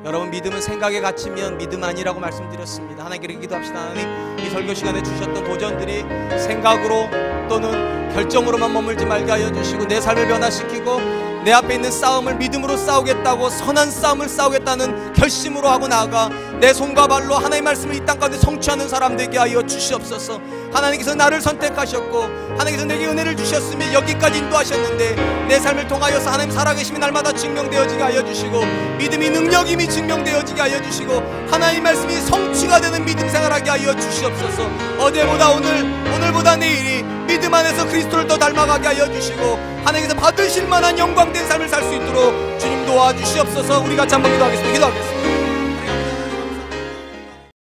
여러분, 믿음은 생각에 갇히면 믿음 아니라고 말씀드렸습니다. 하나님께 기도합시다. 하나님, 이 설교 시간에 주셨던 도전들이 생각으로 또는 결정으로만 머물지 말게 하여 주시고 내 삶을 변화시키고 내 앞에 있는 싸움을 믿음으로 싸우겠다고 선한 싸움을 싸우겠다는 결심으로 하고 나아가 내 손과 발로 하나님의 말씀을 이 땅 가운데 성취하는 사람 되게 하여 주시옵소서. 하나님께서 나를 선택하셨고 하나님께서 내게 은혜를 주셨으며 여기까지 인도하셨는데 내 삶을 통하여서 하나님 살아계심이 날마다 증명되어지게 하여 주시고 믿음이 능력임이 증명되어지게 하여 주시고 하나님의 말씀이 성취가 되는 믿음 생활하게 하여 주시옵소서. 어제보다 오늘보다 내일이 믿음 안에서 그리스도를 더 닮아가게 하여 주시고 하나님께서 받으실 만한 영광된 삶을 살 수 있도록 주님 도와주시옵소서. 우리 같이 한번 기도하겠습니다.